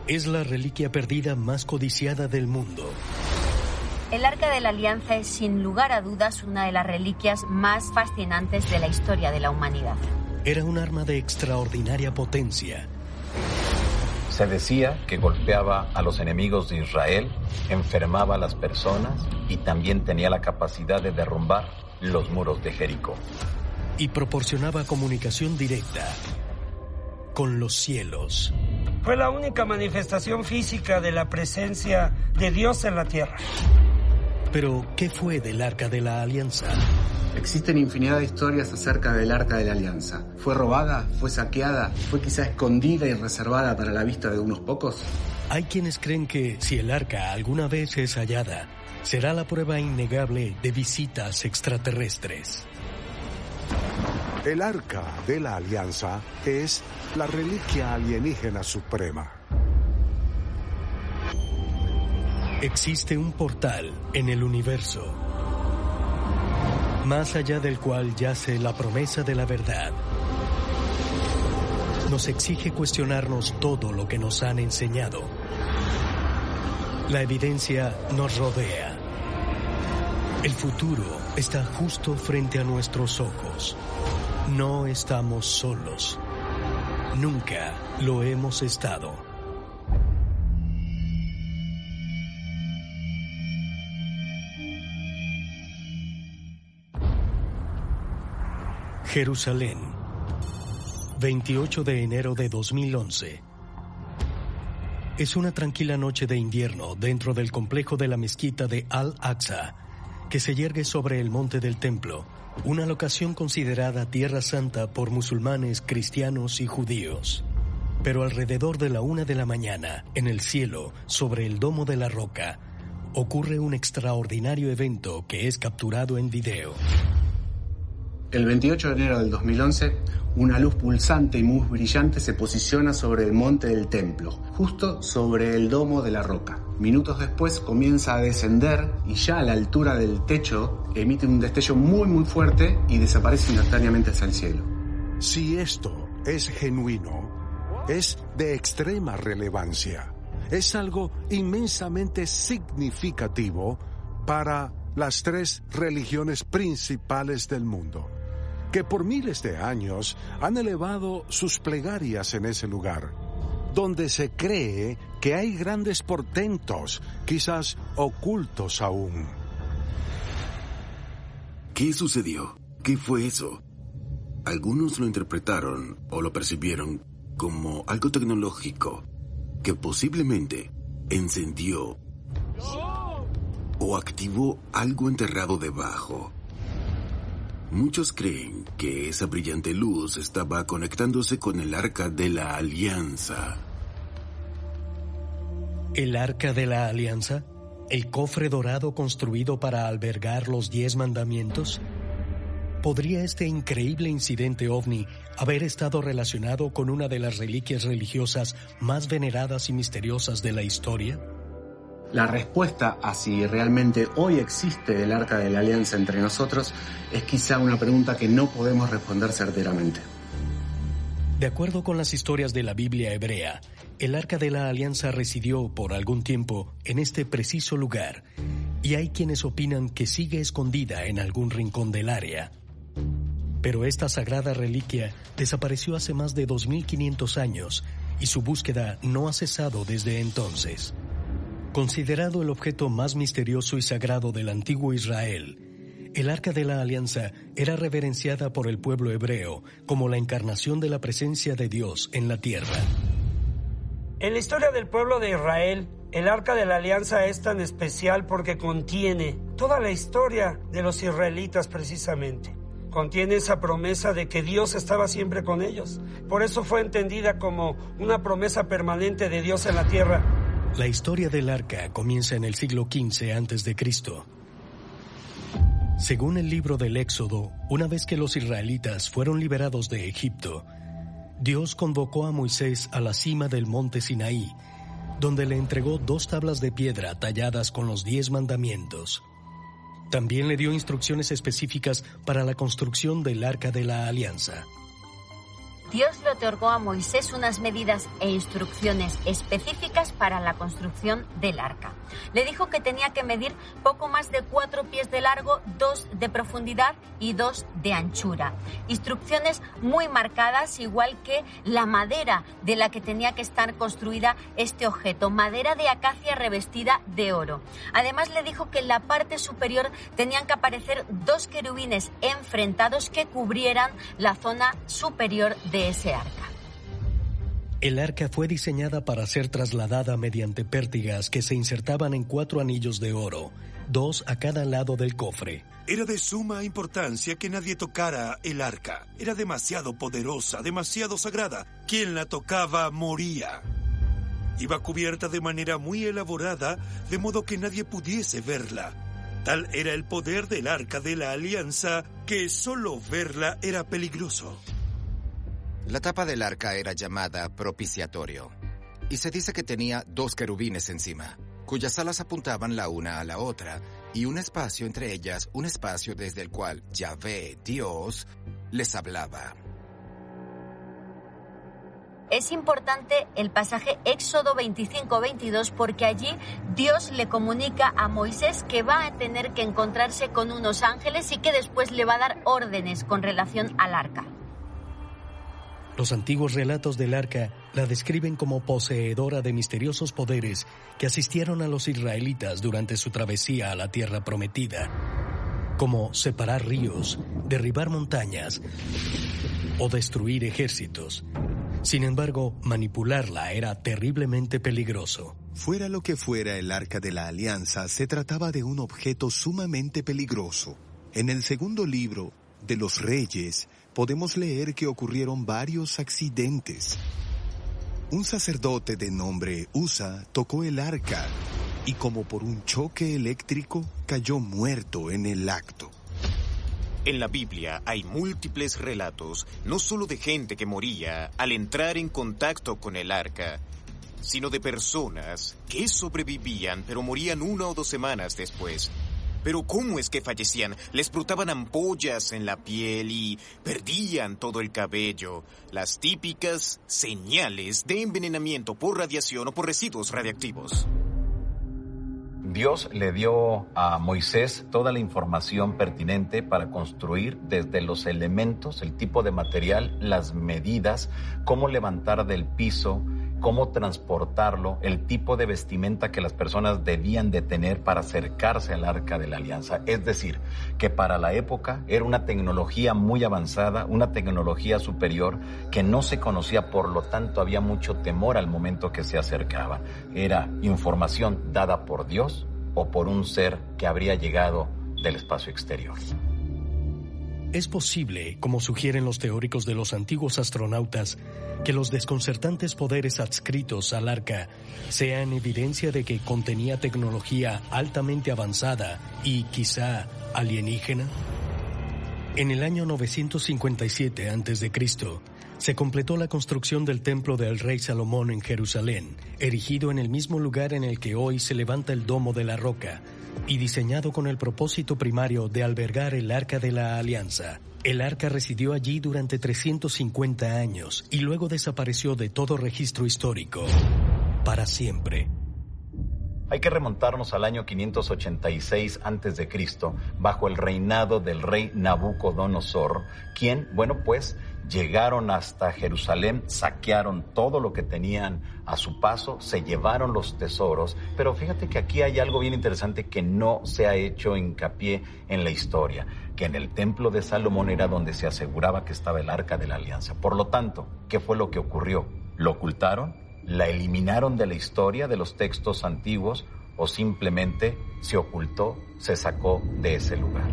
Es la reliquia perdida más codiciada del mundo. El Arca de la Alianza es sin lugar a dudas una de las reliquias más fascinantes de la historia de la humanidad. Era un arma de extraordinaria potencia. Se decía que golpeaba a los enemigos de Israel, enfermaba a las personas y también tenía la capacidad de derrumbar los muros de Jericó. Y proporcionaba comunicación directa con los cielos. Fue la única manifestación física de la presencia de Dios en la tierra. Pero, ¿qué fue del Arca de la Alianza? Existen infinidad de historias acerca del Arca de la Alianza. ¿Fue robada? ¿Fue saqueada? ¿Fue quizá escondida y reservada para la vista de unos pocos? Hay quienes creen que si el Arca alguna vez es hallada, será la prueba innegable de visitas extraterrestres. El Arca de la Alianza es la reliquia alienígena suprema. Existe un portal en el universo, más allá del cual yace la promesa de la verdad. Nos exige cuestionarnos todo lo que nos han enseñado. La evidencia nos rodea. El futuro está justo frente a nuestros ojos. No estamos solos. Nunca lo hemos estado. Jerusalén, 28 de enero de 2011. Es una tranquila noche de invierno dentro del complejo de la mezquita de Al-Aqsa, que se yergue sobre el monte del Templo, una locación considerada Tierra Santa por musulmanes, cristianos y judíos. Pero alrededor de la 1 de la mañana, en el cielo, sobre el Domo de la Roca, ocurre un extraordinario evento que es capturado en video. El 28 de enero del 2011, una luz pulsante y muy brillante se posiciona sobre el monte del templo, justo sobre el Domo de la Roca. Minutos después comienza a descender y ya a la altura del techo emite un destello muy fuerte y desaparece instantáneamente hacia el cielo. Si esto es genuino, es de extrema relevancia. Es algo inmensamente significativo para las 3 religiones principales del mundo, que por miles de años han elevado sus plegarias en ese lugar, donde se cree que hay grandes portentos, quizás ocultos aún. ¿Qué sucedió? ¿Qué fue eso? Algunos lo interpretaron o lo percibieron como algo tecnológico que posiblemente encendió o activó algo enterrado debajo. Muchos creen que esa brillante luz estaba conectándose con el Arca de la Alianza. ¿El Arca de la Alianza? ¿El cofre dorado construido para albergar los 10 mandamientos? ¿Podría este increíble incidente ovni haber estado relacionado con una de las reliquias religiosas más veneradas y misteriosas de la historia? La respuesta a si realmente hoy existe el Arca de la Alianza entre nosotros es quizá una pregunta que no podemos responder certeramente. De acuerdo con las historias de la Biblia hebrea, el Arca de la Alianza residió por algún tiempo en este preciso lugar, y hay quienes opinan que sigue escondida en algún rincón del área. Pero esta sagrada reliquia desapareció hace más de 2500 años y su búsqueda no ha cesado desde entonces. Considerado el objeto más misterioso y sagrado del antiguo Israel, el Arca de la Alianza era reverenciada por el pueblo hebreo como la encarnación de la presencia de Dios en la tierra. En la historia del pueblo de Israel, el Arca de la Alianza es tan especial porque contiene toda la historia de los israelitas precisamente. Contiene esa promesa de que Dios estaba siempre con ellos. Por eso fue entendida como una promesa permanente de Dios en la tierra. La historia del Arca comienza en el siglo XV a.C. Según el libro del Éxodo, una vez que los israelitas fueron liberados de Egipto, Dios convocó a Moisés a la cima del monte Sinaí, donde le entregó 2 tablas de piedra talladas con los 10 mandamientos. También le dio instrucciones específicas para la construcción del Arca de la Alianza. Dios le otorgó a Moisés unas medidas e instrucciones específicas para la construcción del arca. Le dijo que tenía que medir poco más de 4 pies de largo, 2 de profundidad y 2 de anchura. Instrucciones muy marcadas, igual que la madera de la que tenía que estar construida este objeto, madera de acacia revestida de oro. Además le dijo que en la parte superior tenían que aparecer 2 querubines enfrentados que cubrieran la zona superior de ese arca. El arca fue diseñada para ser trasladada mediante pértigas que se insertaban en 4 anillos de oro, 2 a cada lado del cofre. Era de suma importancia que nadie tocara el arca. Era demasiado poderosa, demasiado sagrada. Quien la tocaba moría. Iba cubierta de manera muy elaborada, de modo que nadie pudiese verla. Tal era el poder del Arca de la Alianza que solo verla era peligroso. La tapa del arca era llamada propiciatorio, y se dice que tenía 2 querubines encima, cuyas alas apuntaban la una a la otra, y un espacio entre ellas, un espacio desde el cual Yahvé, Dios, les hablaba. Es importante el pasaje Éxodo 25-22 porque allí Dios le comunica a Moisés que va a tener que encontrarse con unos ángeles y que después le va a dar órdenes con relación al arca. Los antiguos relatos del arca la describen como poseedora de misteriosos poderes que asistieron a los israelitas durante su travesía a la tierra prometida, como separar ríos, derribar montañas o destruir ejércitos. Sin embargo, manipularla era terriblemente peligroso. Fuera lo que fuera el Arca de la Alianza, se trataba de un objeto sumamente peligroso. En el segundo libro de los Reyes, podemos leer que ocurrieron varios accidentes. Un sacerdote de nombre Usa tocó el arca y, como por un choque eléctrico, cayó muerto en el acto. En la Biblia hay múltiples relatos, no solo de gente que moría al entrar en contacto con el arca, sino de personas que sobrevivían pero morían 1 o 2 semanas después. Pero ¿cómo es que fallecían? Les brotaban ampollas en la piel y perdían todo el cabello. Las típicas señales de envenenamiento por radiación o por residuos radiactivos. Dios le dio a Moisés toda la información pertinente para construir desde los elementos, el tipo de material, las medidas, cómo levantar del piso, cómo transportarlo, el tipo de vestimenta que las personas debían de tener para acercarse al Arca de la Alianza. Es decir, que para la época era una tecnología muy avanzada, una tecnología superior que no se conocía, por lo tanto había mucho temor al momento que se acercaba. Era información dada por Dios o por un ser que habría llegado del espacio exterior. Es posible, como sugieren los teóricos de los antiguos astronautas, que los desconcertantes poderes adscritos al arca sean evidencia de que contenía tecnología altamente avanzada y quizá alienígena. En el año 957 a.C., se completó la construcción del templo del rey Salomón en Jerusalén, erigido en el mismo lugar en el que hoy se levanta el Domo de la Roca, y diseñado con el propósito primario de albergar el Arca de la Alianza. El arca residió allí durante 350 años y luego desapareció de todo registro histórico para siempre. Hay que remontarnos al año 586 a.C., bajo el reinado del rey Nabucodonosor, quien, llegaron hasta Jerusalén, saquearon todo lo que tenían a su paso, se llevaron los tesoros, pero fíjate que aquí hay algo bien interesante que no se ha hecho hincapié en la historia, que en el templo de Salomón era donde se aseguraba que estaba el Arca de la Alianza. Por lo tanto, ¿qué fue lo que ocurrió? ¿Lo ocultaron? ¿La eliminaron de la historia, de los textos antiguos? ¿O simplemente se ocultó, se sacó de ese lugar?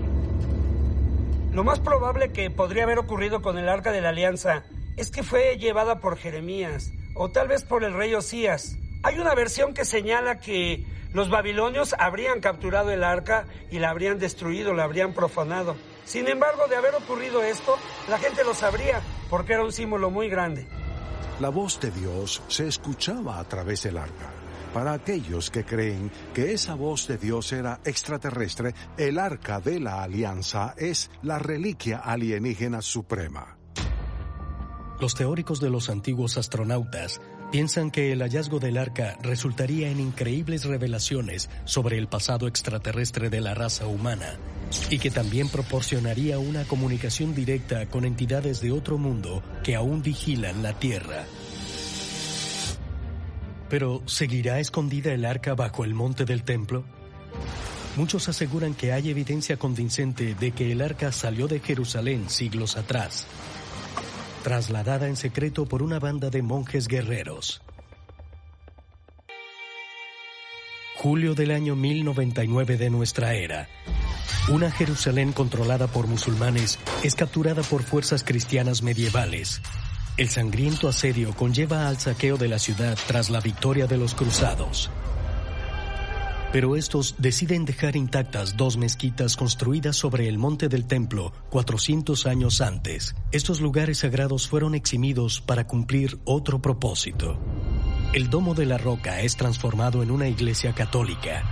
Lo más probable que podría haber ocurrido con el Arca de la Alianza es que fue llevada por Jeremías, o tal vez por el rey Osías. Hay una versión que señala que los babilonios habrían capturado el arca y la habrían destruido, la habrían profanado. Sin embargo, de haber ocurrido esto, la gente lo sabría, porque era un símbolo muy grande. La voz de Dios se escuchaba a través del arca. Para aquellos que creen que esa voz de Dios era extraterrestre, el Arca de la Alianza es la reliquia alienígena suprema. Los teóricos de los antiguos astronautas piensan que el hallazgo del arca resultaría en increíbles revelaciones sobre el pasado extraterrestre de la raza humana y que también proporcionaría una comunicación directa con entidades de otro mundo que aún vigilan la Tierra. Pero, ¿seguirá escondida el arca bajo el monte del templo? Muchos aseguran que hay evidencia convincente de que el arca salió de Jerusalén siglos atrás, trasladada en secreto por una banda de monjes guerreros. Julio del año 1099 de nuestra era. Una Jerusalén controlada por musulmanes es capturada por fuerzas cristianas medievales. El sangriento asedio conlleva al saqueo de la ciudad tras la victoria de los cruzados. Pero estos deciden dejar intactas 2 mezquitas construidas sobre el monte del templo 400 años antes. Estos lugares sagrados fueron eximidos para cumplir otro propósito. El Domo de la Roca es transformado en una iglesia católica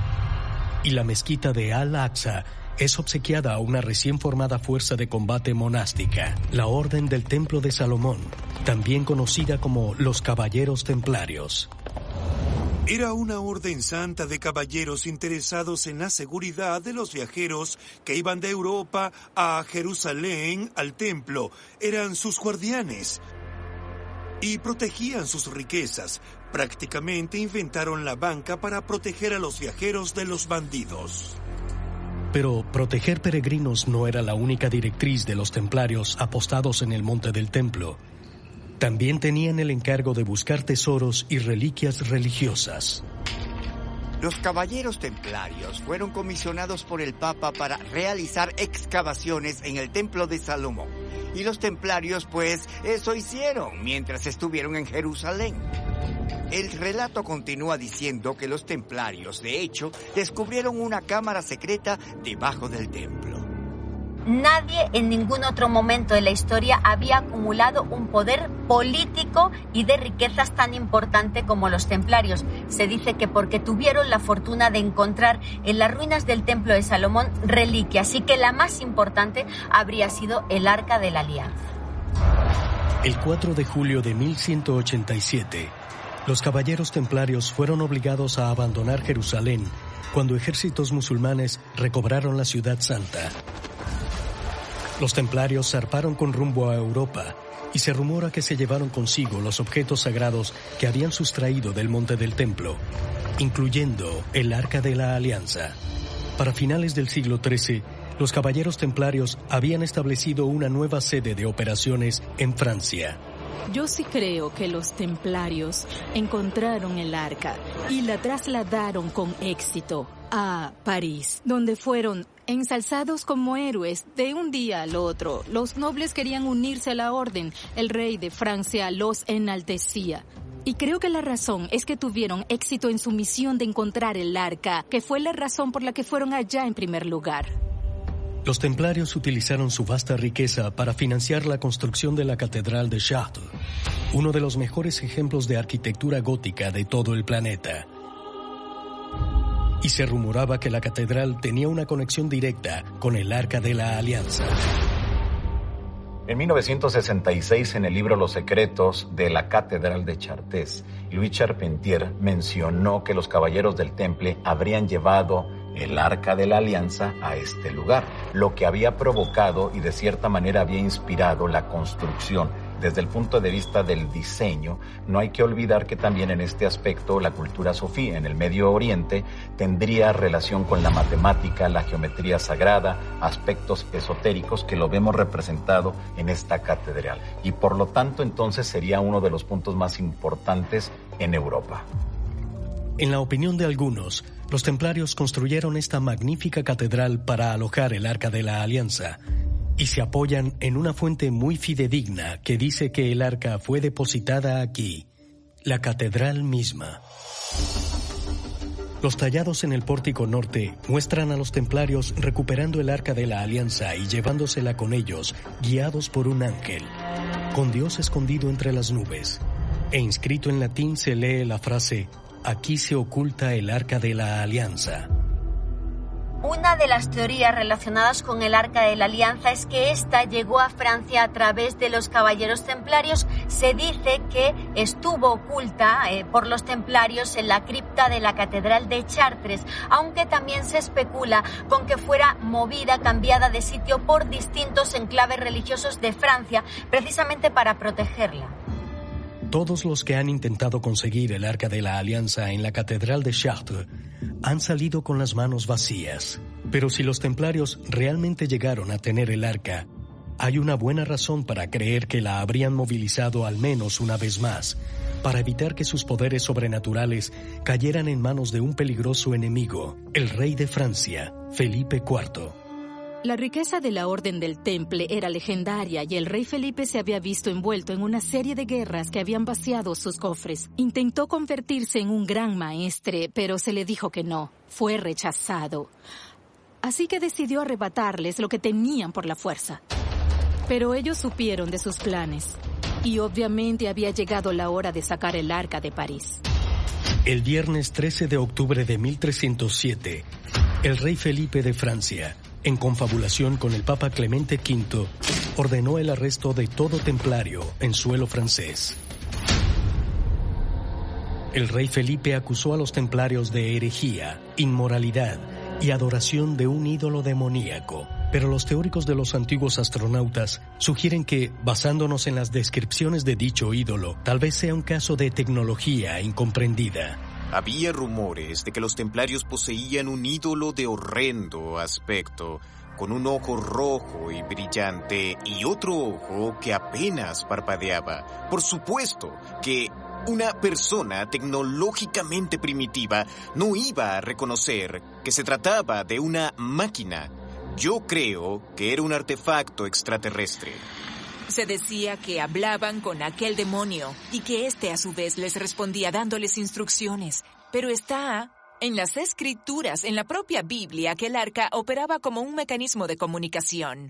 y la mezquita de Al-Aqsa es obsequiada a una recién formada fuerza de combate monástica, la Orden del Templo de Salomón, también conocida como los Caballeros Templarios. Era una orden santa de caballeros interesados en la seguridad de los viajeros que iban de Europa a Jerusalén, al templo. Eran sus guardianes y protegían sus riquezas. Prácticamente inventaron la banca para proteger a los viajeros de los bandidos. Pero proteger peregrinos no era la única directriz de los templarios apostados en el monte del templo. También tenían el encargo de buscar tesoros y reliquias religiosas. Los caballeros templarios fueron comisionados por el Papa para realizar excavaciones en el templo de Salomón. Y los templarios, pues, eso hicieron mientras estuvieron en Jerusalén. El relato continúa diciendo que los templarios, de hecho, descubrieron una cámara secreta debajo del templo. Nadie en ningún otro momento de la historia había acumulado un poder político y de riquezas tan importante como los templarios. Se dice que porque tuvieron la fortuna de encontrar en las ruinas del templo de Salomón reliquias, y que la más importante habría sido el Arca de la Alianza. El 4 de julio de 1187, los caballeros templarios fueron obligados a abandonar Jerusalén cuando ejércitos musulmanes recobraron la ciudad santa. Los templarios zarparon con rumbo a Europa y se rumora que se llevaron consigo los objetos sagrados que habían sustraído del monte del templo, incluyendo el Arca de la Alianza. Para finales del siglo XIII, los caballeros templarios habían establecido una nueva sede de operaciones en Francia. Yo sí creo que los templarios encontraron el arca y la trasladaron con éxito a París, donde fueron ensalzados como héroes de un día al otro. Los nobles querían unirse a la orden. El rey de Francia los enaltecía. Y creo que la razón es que tuvieron éxito en su misión de encontrar el arca, que fue la razón por la que fueron allá en primer lugar. Los templarios utilizaron su vasta riqueza para financiar la construcción de la Catedral de Chartres, uno de los mejores ejemplos de arquitectura gótica de todo el planeta. Y se rumoraba que la catedral tenía una conexión directa con el Arca de la Alianza. En 1966, en el libro Los secretos de la Catedral de Chartres, Louis Charpentier mencionó que los caballeros del Temple habrían llevado el Arca de la Alianza a este lugar, lo que había provocado y de cierta manera había inspirado la construcción. Desde el punto de vista del diseño, no hay que olvidar que también en este aspecto la cultura sufí en el Medio Oriente tendría relación con la matemática, la geometría sagrada, aspectos esotéricos que lo vemos representado en esta catedral. Y por lo tanto entonces sería uno de los puntos más importantes en Europa. En la opinión de algunos, los templarios construyeron esta magnífica catedral para alojar el Arca de la Alianza, y se apoyan en una fuente muy fidedigna que dice que el arca fue depositada aquí, la catedral misma. Los tallados en el pórtico norte muestran a los templarios recuperando el Arca de la Alianza y llevándosela con ellos, guiados por un ángel, con Dios escondido entre las nubes. E inscrito en latín se lee la frase: «Aquí se oculta el Arca de la Alianza». Una de las teorías relacionadas con el Arca de la Alianza es que esta llegó a Francia a través de los caballeros templarios. Se dice que estuvo oculta por los templarios en la cripta de la Catedral de Chartres, aunque también se especula con que fuera movida, cambiada de sitio por distintos enclaves religiosos de Francia, precisamente para protegerla. Todos los que han intentado conseguir el Arca de la Alianza en la Catedral de Chartres han salido con las manos vacías. Pero si los templarios realmente llegaron a tener el arca, hay una buena razón para creer que la habrían movilizado al menos una vez más, para evitar que sus poderes sobrenaturales cayeran en manos de un peligroso enemigo, el rey de Francia, Felipe IV. La riqueza de la Orden del Temple era legendaria y el rey Felipe se había visto envuelto en una serie de guerras que habían vaciado sus cofres. Intentó convertirse en un gran maestre, pero se le dijo que no. Fue rechazado. Así que decidió arrebatarles lo que tenían por la fuerza. Pero ellos supieron de sus planes y obviamente había llegado la hora de sacar el arca de París. El viernes 13 de octubre de 1307, el rey Felipe de Francia, en confabulación con el Papa Clemente V, ordenó el arresto de todo templario en suelo francés. El rey Felipe acusó a los templarios de herejía, inmoralidad y adoración de un ídolo demoníaco. Pero los teóricos de los antiguos astronautas sugieren que, basándonos en las descripciones de dicho ídolo, tal vez sea un caso de tecnología incomprendida. Había rumores de que los templarios poseían un ídolo de horrendo aspecto, con un ojo rojo y brillante y otro ojo que apenas parpadeaba. Por supuesto que una persona tecnológicamente primitiva no iba a reconocer que se trataba de una máquina. Yo creo que era un artefacto extraterrestre. Se decía que hablaban con aquel demonio y que éste a su vez les respondía dándoles instrucciones. Pero está en las escrituras, en la propia Biblia, que el arca operaba como un mecanismo de comunicación.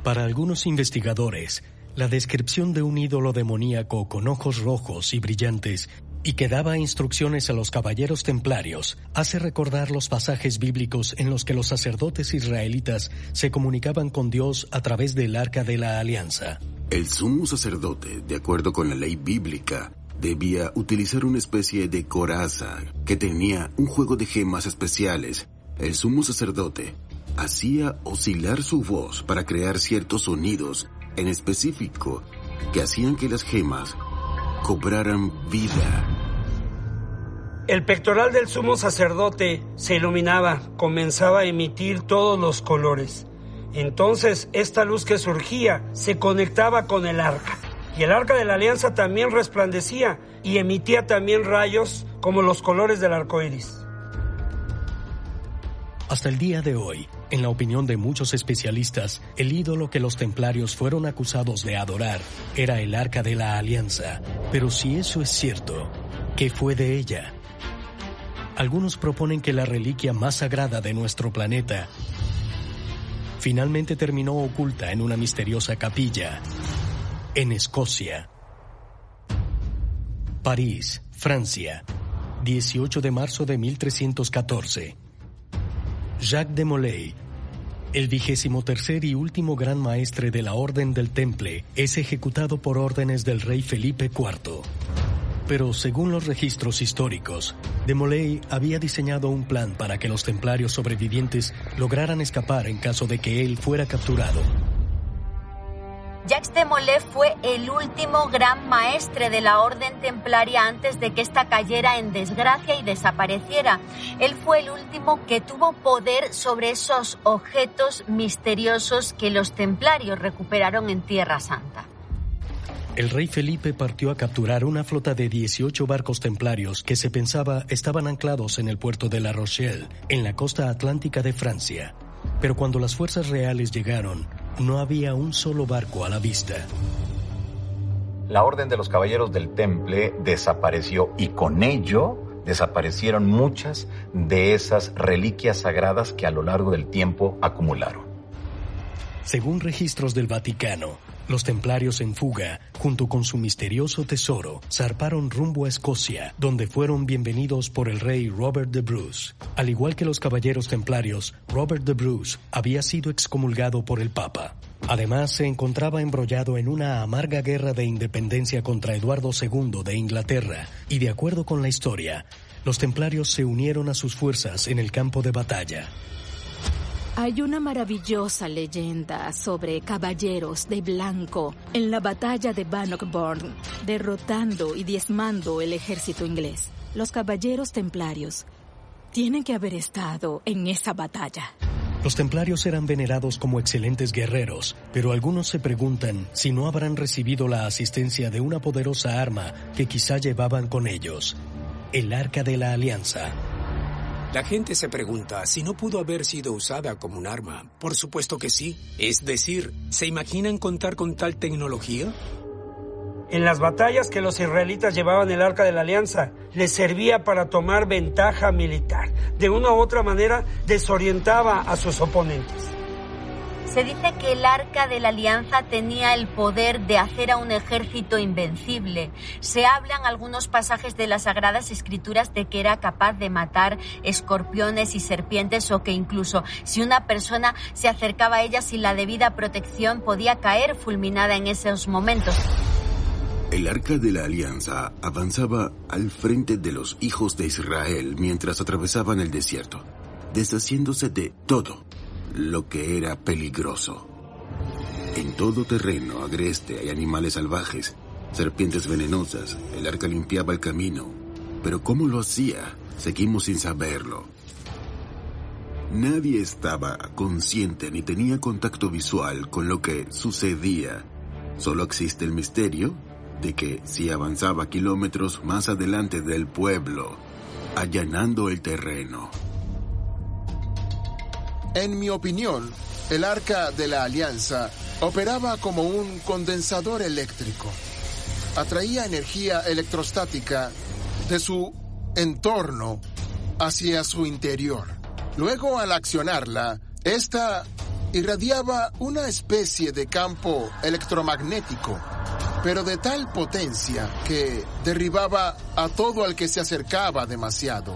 Para algunos investigadores, la descripción de un ídolo demoníaco con ojos rojos y brillantes y que daba instrucciones a los caballeros templarios hace recordar los pasajes bíblicos en los que los sacerdotes israelitas se comunicaban con Dios a través del Arca de la Alianza. El sumo sacerdote, de acuerdo con la ley bíblica, debía utilizar una especie de coraza que tenía un juego de gemas especiales. El sumo sacerdote hacía oscilar su voz para crear ciertos sonidos en específico que hacían que las gemas cobraran vida. El pectoral del sumo sacerdote se iluminaba, comenzaba a emitir todos los colores. Entonces, esta luz que surgía se conectaba con el arca. Y el arca de la alianza también resplandecía y emitía también rayos como los colores del arco iris. Hasta el día de hoy, en la opinión de muchos especialistas, el ídolo que los templarios fueron acusados de adorar era el Arca de la Alianza. Pero si eso es cierto, ¿qué fue de ella? Algunos proponen que la reliquia más sagrada de nuestro planeta finalmente terminó oculta en una misteriosa capilla en Escocia. París, Francia, 18 de marzo de 1314. Jacques de Molay, el 23º y último gran maestre de la Orden del Temple, es ejecutado por órdenes del rey Felipe IV. Pero según los registros históricos, de Molay había diseñado un plan para que los templarios sobrevivientes lograran escapar en caso de que él fuera capturado. Jacques de Molay fue el último gran maestre de la Orden Templaria antes de que ésta cayera en desgracia y desapareciera. Él fue el último que tuvo poder sobre esos objetos misteriosos que los templarios recuperaron en Tierra Santa. El rey Felipe partió a capturar una flota de 18 barcos templarios que se pensaba estaban anclados en el puerto de La Rochelle, en la costa atlántica de Francia. Pero cuando las fuerzas reales llegaron, no había un solo barco a la vista. La Orden de los Caballeros del Temple desapareció y con ello desaparecieron muchas de esas reliquias sagradas que a lo largo del tiempo acumularon. Según registros del Vaticano, Los templarios en fuga, junto con su misterioso tesoro, zarparon rumbo a Escocia, donde fueron bienvenidos por el rey Robert de Bruce. Al igual que los caballeros templarios, Robert de Bruce había sido excomulgado por el Papa. Además, se encontraba embrollado en una amarga guerra de independencia contra Eduardo II de Inglaterra, y de acuerdo con la historia, los templarios se unieron a sus fuerzas en el campo de batalla. Hay una maravillosa leyenda sobre caballeros de blanco en la batalla de Bannockburn, derrotando y diezmando el ejército inglés. Los caballeros templarios tienen que haber estado en esa batalla. Los templarios eran venerados como excelentes guerreros, pero algunos se preguntan si no habrán recibido la asistencia de una poderosa arma que quizá llevaban con ellos, el Arca de la Alianza. La gente se pregunta si no pudo haber sido usada como un arma. Por supuesto que sí. Es decir, ¿se imaginan contar con tal tecnología? En las batallas que los israelitas llevaban el Arca de la Alianza, les servía para tomar ventaja militar. De una u otra manera, desorientaba a sus oponentes. Se dice que el Arca de la Alianza tenía el poder de hacer a un ejército invencible. Se hablan algunos pasajes de las Sagradas Escrituras de que era capaz de matar escorpiones y serpientes, o que incluso si una persona se acercaba a ella sin la debida protección podía caer fulminada en esos momentos. El Arca de la Alianza avanzaba al frente de los hijos de Israel mientras atravesaban el desierto, deshaciéndose de todo lo que era peligroso. En todo terreno agreste hay animales salvajes, serpientes venenosas. El arca limpiaba el camino, pero ¿cómo lo hacía? Seguimos sin saberlo. Nadie estaba consciente ni tenía contacto visual con lo que sucedía. Solo existe el misterio de que si avanzaba kilómetros más adelante del pueblo, allanando el terreno. En mi opinión, el Arca de la Alianza operaba como un condensador eléctrico. Atraía energía electrostática de su entorno hacia su interior. Luego, al accionarla, esta irradiaba una especie de campo electromagnético, pero de tal potencia que derribaba a todo al que se acercaba demasiado.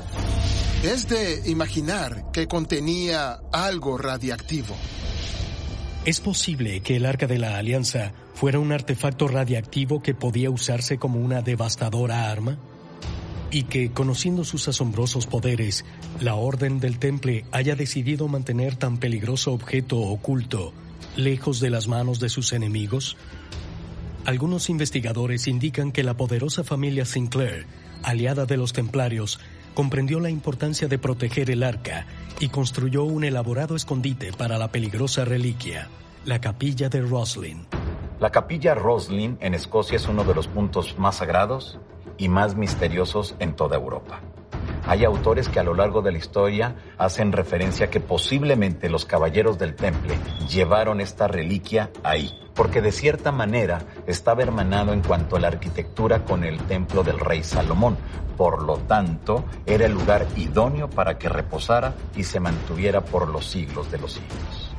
Es de imaginar que contenía algo radiactivo. ¿Es posible que el Arca de la Alianza fuera un artefacto radiactivo que podía usarse como una devastadora arma? Y que, conociendo sus asombrosos poderes, la Orden del Temple haya decidido mantener tan peligroso objeto oculto lejos de las manos de sus enemigos? Algunos investigadores indican que la poderosa familia Sinclair, aliada de los templarios, comprendió la importancia de proteger el arca y construyó un elaborado escondite para la peligrosa reliquia, la Capilla de Roslin. La Capilla Roslin en Escocia es uno de los puntos más sagrados y más misteriosos en toda Europa. Hay autores que a lo largo de la historia hacen referencia a que posiblemente los caballeros del Temple llevaron esta reliquia ahí, porque de cierta manera estaba hermanado en cuanto a la arquitectura con el templo del rey Salomón. Por lo tanto, era el lugar idóneo para que reposara y se mantuviera por los siglos de los siglos.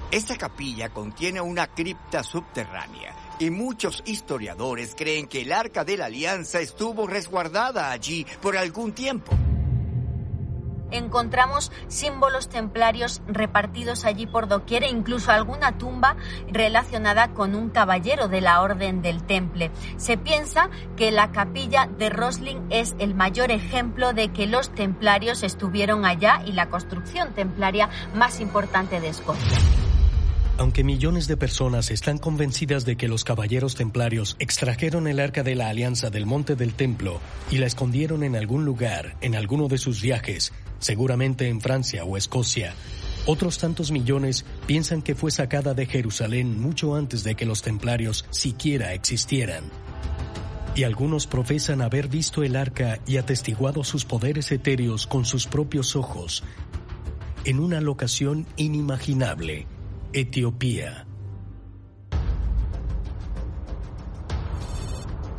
Esta capilla contiene una cripta subterránea y muchos historiadores creen que el Arca de la Alianza estuvo resguardada allí por algún tiempo. Encontramos símbolos templarios repartidos allí por doquier e incluso alguna tumba relacionada con un caballero de la Orden del Temple. Se piensa que la capilla de Roslin es el mayor ejemplo de que los templarios estuvieron allá y la construcción templaria más importante de Escocia. Aunque millones de personas están convencidas de que los caballeros templarios extrajeron el Arca de la Alianza del Monte del Templo y la escondieron en algún lugar, en alguno de sus viajes, seguramente en Francia o Escocia, otros tantos millones piensan que fue sacada de Jerusalén mucho antes de que los templarios siquiera existieran. Y algunos profesan haber visto el arca y atestiguado sus poderes etéreos con sus propios ojos en una locación inimaginable, Etiopía.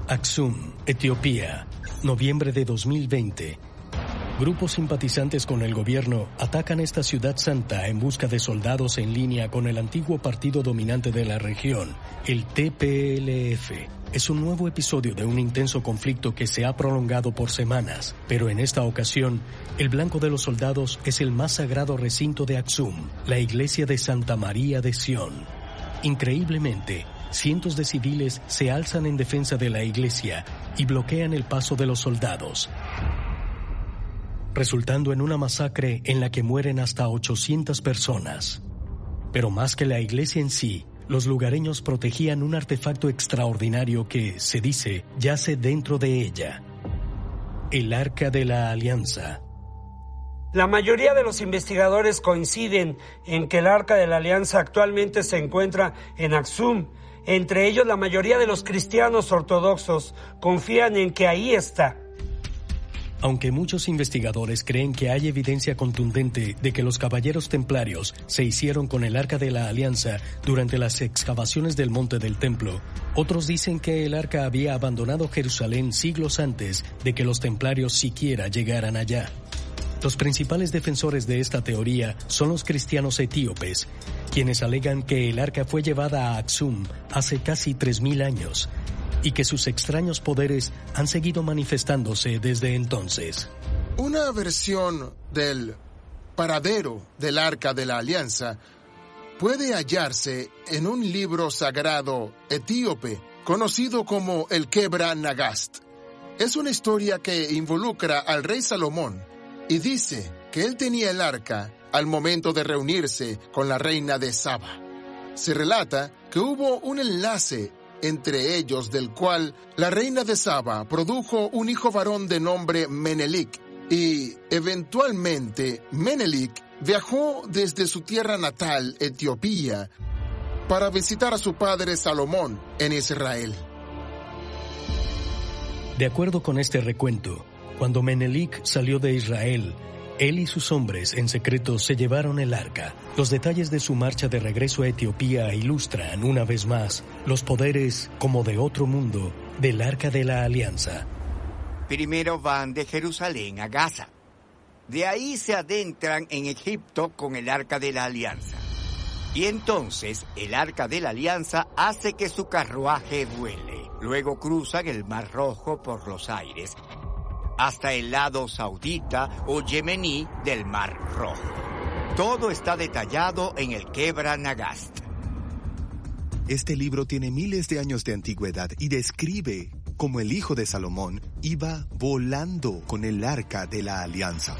Aksum, Etiopía, noviembre de 2020. Grupos simpatizantes con el gobierno atacan esta ciudad santa en busca de soldados en línea con el antiguo partido dominante de la región, el TPLF. Es un nuevo episodio de un intenso conflicto que se ha prolongado por semanas, pero en esta ocasión, el blanco de los soldados es el más sagrado recinto de Aksum, la iglesia de Santa María de Sion. Increíblemente, cientos de civiles se alzan en defensa de la iglesia y bloquean el paso de los soldados, resultando en una masacre en la que mueren hasta 800 personas. Pero más que la iglesia en sí, los lugareños protegían un artefacto extraordinario que, se dice, yace dentro de ella: el Arca de la Alianza. La mayoría de los investigadores coinciden en que el Arca de la Alianza actualmente se encuentra en Aksum. Entre ellos, la mayoría de los cristianos ortodoxos confían en que ahí está. Aunque muchos investigadores creen que hay evidencia contundente de que los caballeros templarios se hicieron con el Arca de la Alianza durante las excavaciones del Monte del Templo, otros dicen que el arca había abandonado Jerusalén siglos antes de que los templarios siquiera llegaran allá. Los principales defensores de esta teoría son los cristianos etíopes, quienes alegan que el arca fue llevada a Aksum hace casi 3000 años, y que sus extraños poderes han seguido manifestándose desde entonces. Una versión del paradero del Arca de la Alianza puede hallarse en un libro sagrado etíope conocido como el Kebra Nagast. Es una historia que involucra al rey Salomón y dice que él tenía el arca al momento de reunirse con la reina de Saba. Se relata que hubo un enlace entre ellos, del cual la reina de Saba produjo un hijo varón de nombre Menelik, y eventualmente Menelik viajó desde su tierra natal, Etiopía, para visitar a su padre Salomón en Israel. De acuerdo con este recuento, cuando Menelik salió de Israel, él y sus hombres en secreto se llevaron el arca. Los detalles de su marcha de regreso a Etiopía ilustran, una vez más, los poderes, como de otro mundo, del Arca de la Alianza. Primero van de Jerusalén a Gaza. De ahí se adentran en Egipto con el Arca de la Alianza. Y entonces el Arca de la Alianza hace que su carruaje vuele. Luego cruzan el Mar Rojo por los aires hasta el lado saudita o yemení del Mar Rojo. Todo está detallado en el Kebra Nagast. Este libro tiene miles de años de antigüedad y describe cómo el hijo de Salomón iba volando con el Arca de la Alianza.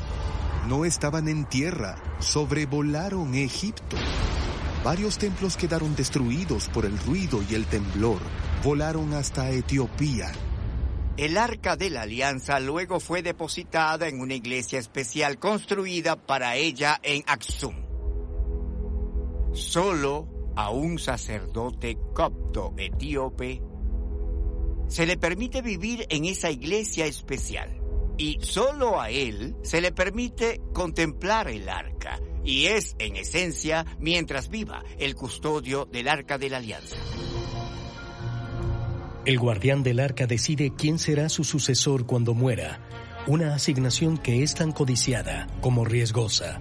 No estaban en tierra, sobrevolaron Egipto. Varios templos quedaron destruidos por el ruido y el temblor. Volaron hasta Etiopía. El Arca de la Alianza luego fue depositada en una iglesia especial construida para ella en Aksum. Solo a un sacerdote copto etíope se le permite vivir en esa iglesia especial. Y solo a él se le permite contemplar el arca. Y es, en esencia, mientras viva, el custodio del Arca de la Alianza. El guardián del arca decide quién será su sucesor cuando muera, una asignación que es tan codiciada como riesgosa.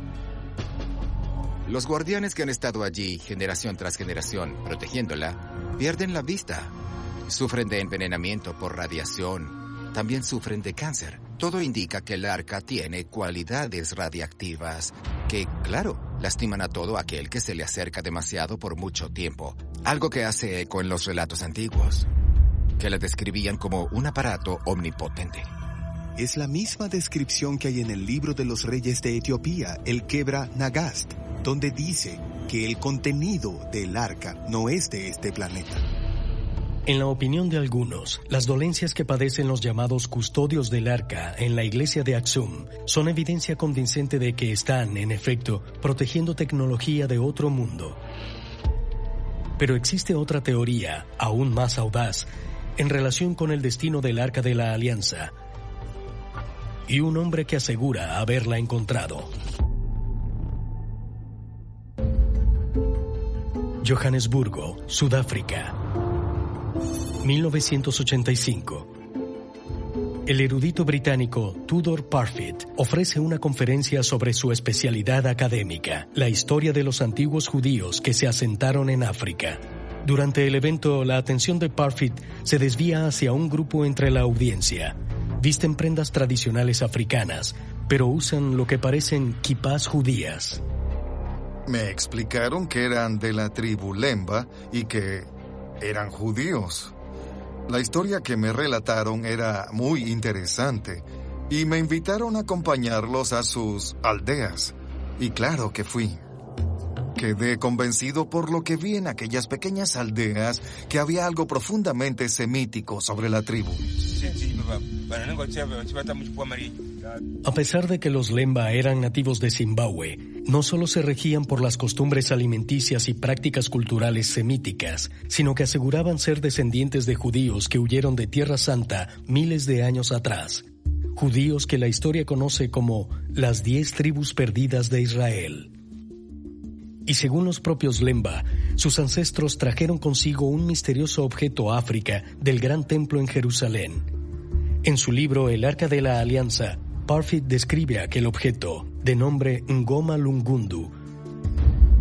Los guardianes que han estado allí generación tras generación protegiéndola pierden la vista, sufren de envenenamiento por radiación, también sufren de cáncer. Todo indica que el arca tiene cualidades radiactivas que, claro, lastiman a todo aquel que se le acerca demasiado por mucho tiempo, algo que hace eco en los relatos antiguos, que la describían como un aparato omnipotente. Es la misma descripción que hay en el libro de los reyes de Etiopía, el Kebra Nagast, donde dice que el contenido del arca no es de este planeta. En la opinión de algunos, las dolencias que padecen los llamados custodios del arca en la iglesia de Aksum son evidencia convincente de que están, en efecto, protegiendo tecnología de otro mundo. Pero existe otra teoría, aún más audaz, en relación con el destino del Arca de la Alianza, y un hombre que asegura haberla encontrado. Johannesburgo, Sudáfrica, 1985. El erudito británico Tudor Parfitt ofrece una conferencia sobre su especialidad académica, la historia de los antiguos judíos que se asentaron en África. Durante el evento, la atención de Parfitt se desvía hacia un grupo entre la audiencia. Visten prendas tradicionales africanas, pero usan lo que parecen kipás judías. Me explicaron que eran de la tribu Lemba y que eran judíos. La historia que me relataron era muy interesante y me invitaron a acompañarlos a sus aldeas. Y claro que fui. Quedé convencido por lo que vi en aquellas pequeñas aldeas que había algo profundamente semítico sobre la tribu. A pesar de que los Lemba eran nativos de Zimbabue, no solo se regían por las costumbres alimenticias y prácticas culturales semíticas, sino que aseguraban ser descendientes de judíos que huyeron de Tierra Santa miles de años atrás. Judíos que la historia conoce como las 10 tribus perdidas de Israel. Y según los propios Lemba, sus ancestros trajeron consigo un misterioso objeto a África del Gran Templo en Jerusalén. En su libro El Arca de la Alianza, Parfitt describe aquel objeto, de nombre Ngoma Lungundu,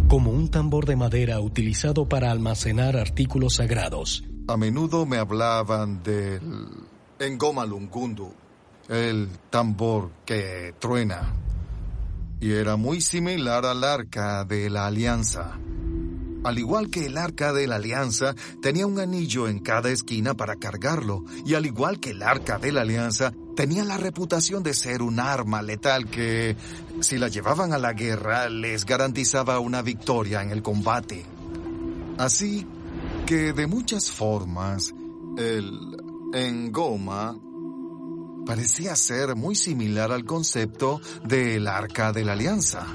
como un tambor de madera utilizado para almacenar artículos sagrados. A menudo me hablaban del Ngoma Lungundu, el tambor que truena, y era muy similar al Arca de la Alianza. Al igual que el Arca de la Alianza, tenía un anillo en cada esquina para cargarlo, y al igual que el Arca de la Alianza, tenía la reputación de ser un arma letal que, si la llevaban a la guerra, les garantizaba una victoria en el combate. Así que, de muchas formas, el Ngoma parecía ser muy similar al concepto del Arca de la Alianza.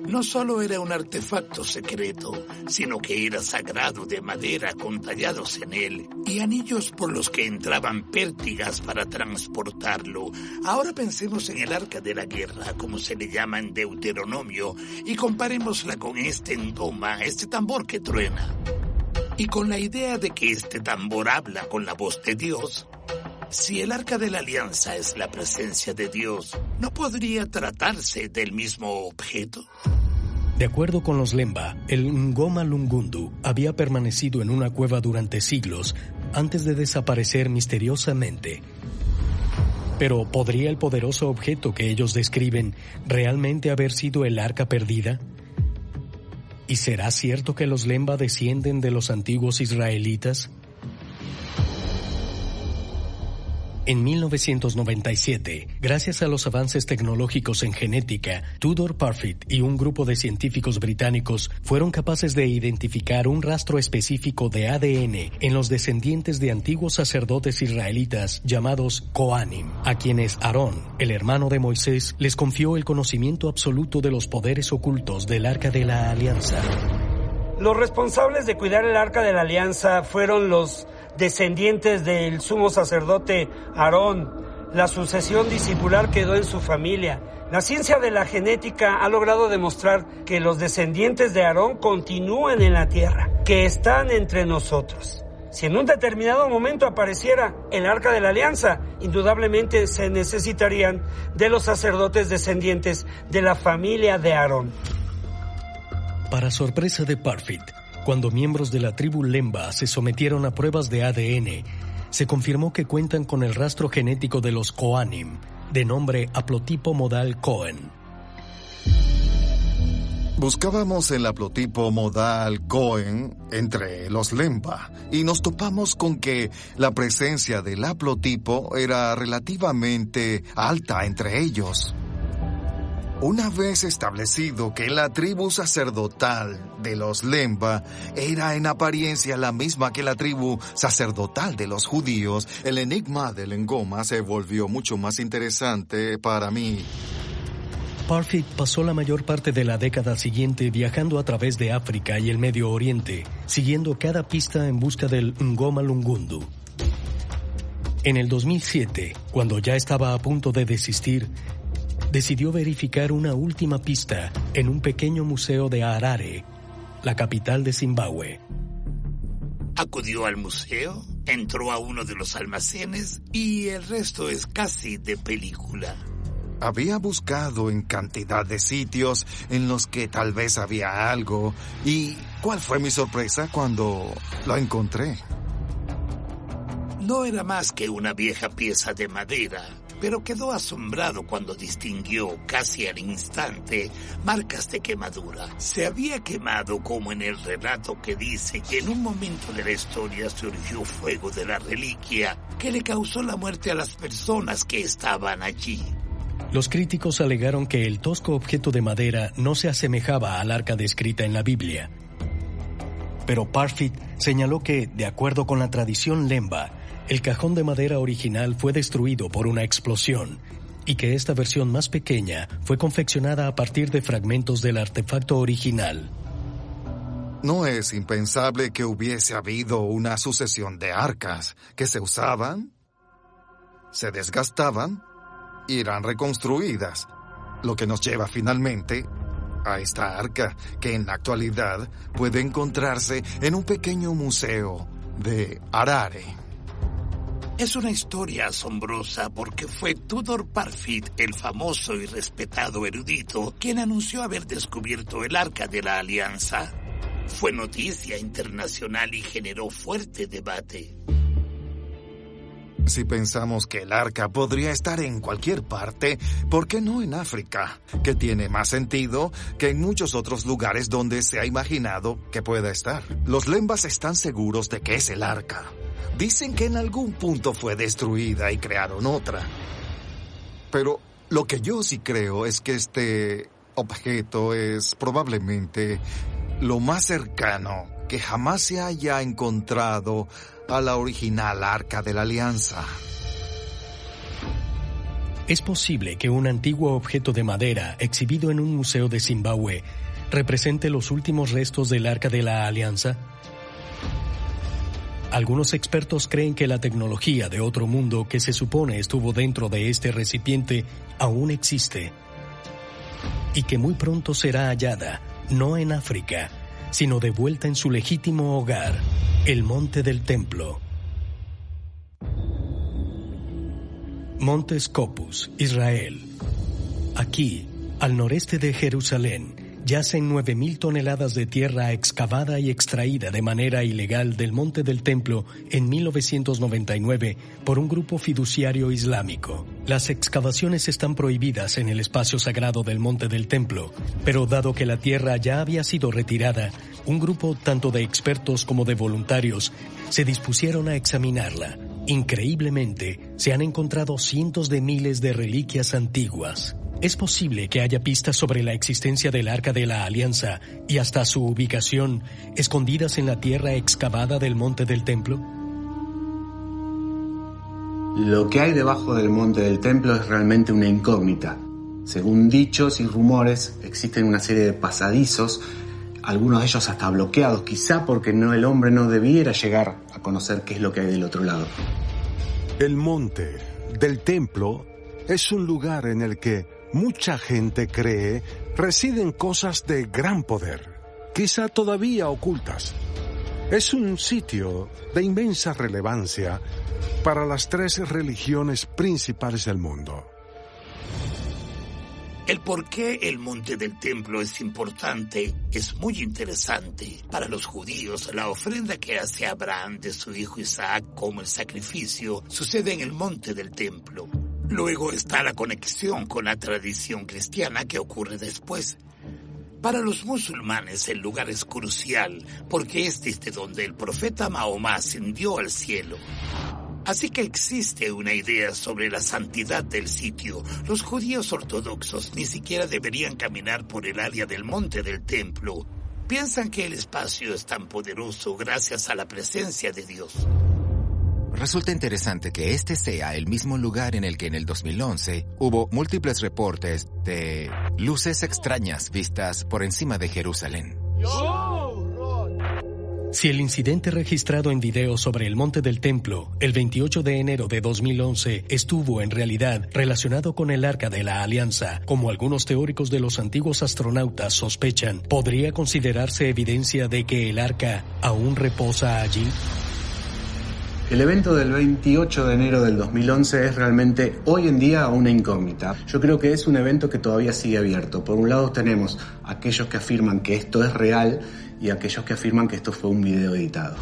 No solo era un artefacto secreto, sino que era sagrado de madera con tallados en él y anillos por los que entraban pértigas para transportarlo. Ahora pensemos en el Arca de la Guerra, como se le llama en Deuteronomio, y comparémosla con este Ngoma, este tambor que truena. Y con la idea de que este tambor habla con la voz de Dios. Si el Arca de la Alianza es la presencia de Dios, ¿no podría tratarse del mismo objeto? De acuerdo con los Lemba, el Ngoma Lungundu había permanecido en una cueva durante siglos antes de desaparecer misteriosamente. Pero ¿podría el poderoso objeto que ellos describen realmente haber sido el arca perdida? ¿Y será cierto que los Lemba descienden de los antiguos israelitas? En 1997, gracias a los avances tecnológicos en genética, Tudor Parfitt y un grupo de científicos británicos fueron capaces de identificar un rastro específico de ADN en los descendientes de antiguos sacerdotes israelitas llamados Kohanim, a quienes Aarón, el hermano de Moisés, les confió el conocimiento absoluto de los poderes ocultos del Arca de la Alianza. Los responsables de cuidar el Arca de la Alianza fueron los descendientes del sumo sacerdote Aarón. La sucesión discipular quedó en su familia. La ciencia de la genética ha logrado demostrar que los descendientes de Aarón continúan en la tierra, que están entre nosotros. Si en un determinado momento apareciera el Arca de la Alianza, indudablemente se necesitarían de los sacerdotes descendientes de la familia de Aarón. Para sorpresa de Parfitt, cuando miembros de la tribu Lemba se sometieron a pruebas de ADN, se confirmó que cuentan con el rastro genético de los Kohanim, de nombre haplotipo modal Cohen. Buscábamos el haplotipo modal Cohen entre los Lemba y nos topamos con que la presencia del haplotipo era relativamente alta entre ellos. Una vez establecido que la tribu sacerdotal de los Lemba era en apariencia la misma que la tribu sacerdotal de los judíos, el enigma del Ngoma se volvió mucho más interesante para mí. Parfitt pasó la mayor parte de la década siguiente viajando a través de África y el Medio Oriente, siguiendo cada pista en busca del Ngoma Lungundu. En el 2007, cuando ya estaba a punto de desistir, decidió verificar una última pista en un pequeño museo de Harare, la capital de Zimbabue. Acudió al museo, entró a uno de los almacenes y el resto es casi de película. Había buscado en cantidad de sitios en los que tal vez había algo. ¿Y cuál fue mi sorpresa cuando lo encontré? No era más que una vieja pieza de madera, pero quedó asombrado cuando distinguió, casi al instante, marcas de quemadura. Se había quemado como en el relato que dice que en un momento de la historia surgió fuego de la reliquia que le causó la muerte a las personas que estaban allí. Los críticos alegaron que el tosco objeto de madera no se asemejaba al arca descrita en la Biblia. Pero Parfitt señaló que, de acuerdo con la tradición Lemba, el cajón de madera original fue destruido por una explosión y que esta versión más pequeña fue confeccionada a partir de fragmentos del artefacto original. No es impensable que hubiese habido una sucesión de arcas que se usaban, se desgastaban y eran reconstruidas, lo que nos lleva finalmente a esta arca que en la actualidad puede encontrarse en un pequeño museo de Harare. Es una historia asombrosa porque fue Tudor Parfitt, el famoso y respetado erudito, quien anunció haber descubierto el Arca de la Alianza. Fue noticia internacional y generó fuerte debate. Si pensamos que el arca podría estar en cualquier parte, ¿por qué no en África? Que tiene más sentido que en muchos otros lugares donde se ha imaginado que pueda estar. Los Lembas están seguros de que es el arca. Dicen que en algún punto fue destruida y crearon otra. Pero lo que yo sí creo es que este objeto es probablemente lo más cercano que jamás se haya encontrado a la original Arca de la Alianza. ¿Es posible que un antiguo objeto de madera exhibido en un museo de Zimbabue represente los últimos restos del Arca de la Alianza? Algunos expertos creen que la tecnología de otro mundo que se supone estuvo dentro de este recipiente aún existe y que muy pronto será hallada, no en África, sino de vuelta en su legítimo hogar, el Monte del Templo. Monte Scopus, Israel. Aquí, al noreste de Jerusalén, yacen 9.000 toneladas de tierra excavada y extraída de manera ilegal del Monte del Templo en 1999 por un grupo fiduciario islámico. Las excavaciones están prohibidas en el espacio sagrado del Monte del Templo, pero dado que la tierra ya había sido retirada, un grupo tanto de expertos como de voluntarios se dispusieron a examinarla. Increíblemente, se han encontrado cientos de miles de reliquias antiguas. ¿Es posible que haya pistas sobre la existencia del Arca de la Alianza y hasta su ubicación escondidas en la tierra excavada del Monte del Templo? Lo que hay debajo del Monte del Templo es realmente una incógnita. Según dichos y rumores, existen una serie de pasadizos, algunos de ellos hasta bloqueados, quizá porque el hombre no debiera llegar a conocer qué es lo que hay del otro lado. El Monte del Templo es un lugar en el que mucha gente cree residen cosas de gran poder, quizá todavía ocultas. Es un sitio de inmensa relevancia para las 3 religiones principales del mundo. El por qué el Monte del Templo es importante es muy interesante. Para los judíos, la ofrenda que hace Abraham de su hijo Isaac como el sacrificio sucede en el Monte del Templo. Luego está la conexión con la tradición cristiana que ocurre después. Para los musulmanes el lugar es crucial porque es desde donde el profeta Mahoma ascendió al cielo. Así que existe una idea sobre la santidad del sitio. Los judíos ortodoxos ni siquiera deberían caminar por el área del Monte del Templo. Piensan que el espacio es tan poderoso gracias a la presencia de Dios. Resulta interesante que este sea el mismo lugar en el que en el 2011 hubo múltiples reportes de luces extrañas vistas por encima de Jerusalén. Si el incidente registrado en video sobre el Monte del Templo el 28 de enero de 2011 estuvo en realidad relacionado con el Arca de la Alianza, como algunos teóricos de los antiguos astronautas sospechan, ¿podría considerarse evidencia de que el Arca aún reposa allí? El evento del 28 de enero del 2011 es realmente hoy en día una incógnita. Yo creo que es un evento que todavía sigue abierto. Por un lado tenemos aquellos que afirman que esto es real y aquellos que afirman que esto fue un video editado.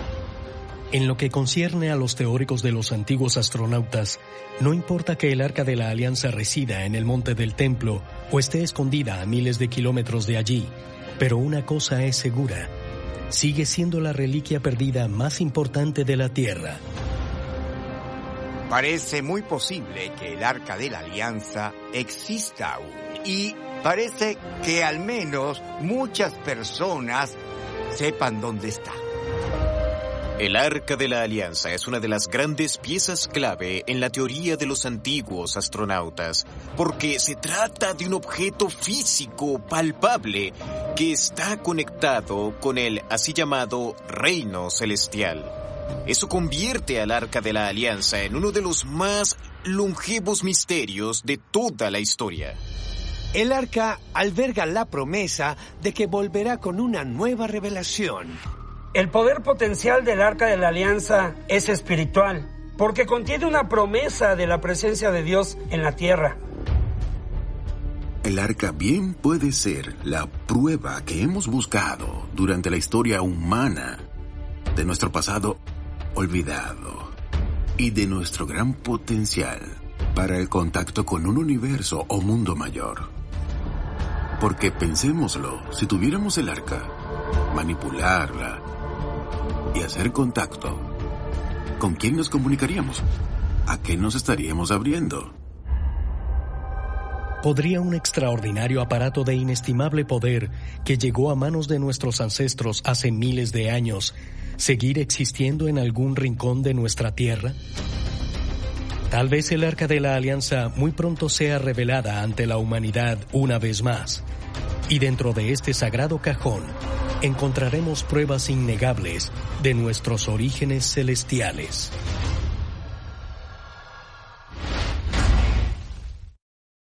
En lo que concierne a los teóricos de los antiguos astronautas, no importa que el Arca de la Alianza resida en el Monte del Templo o esté escondida a miles de kilómetros de allí, pero una cosa es segura: sigue siendo la reliquia perdida más importante de la Tierra. Parece muy posible que el Arca de la Alianza exista aún. Y parece que al menos muchas personas sepan dónde está. El Arca de la Alianza es una de las grandes piezas clave en la teoría de los antiguos astronautas, porque se trata de un objeto físico palpable que está conectado con el así llamado reino celestial. Eso convierte al Arca de la Alianza en uno de los más longevos misterios de toda la historia. El Arca alberga la promesa de que volverá con una nueva revelación. El poder potencial del Arca de la Alianza es espiritual, porque contiene una promesa de la presencia de Dios en la tierra. El Arca bien puede ser la prueba que hemos buscado durante la historia humana de nuestro pasado olvidado y de nuestro gran potencial para el contacto con un universo o mundo mayor. Porque pensémoslo, si tuviéramos el Arca, manipularla y hacer contacto, ¿con quién nos comunicaríamos? ¿A qué nos estaríamos abriendo? ¿Podría un extraordinario aparato de inestimable poder que llegó a manos de nuestros ancestros hace miles de años seguir existiendo en algún rincón de nuestra tierra? Tal vez el Arca de la Alianza muy pronto sea revelada ante la humanidad una vez más, y dentro de este sagrado cajón encontraremos pruebas innegables de nuestros orígenes celestiales.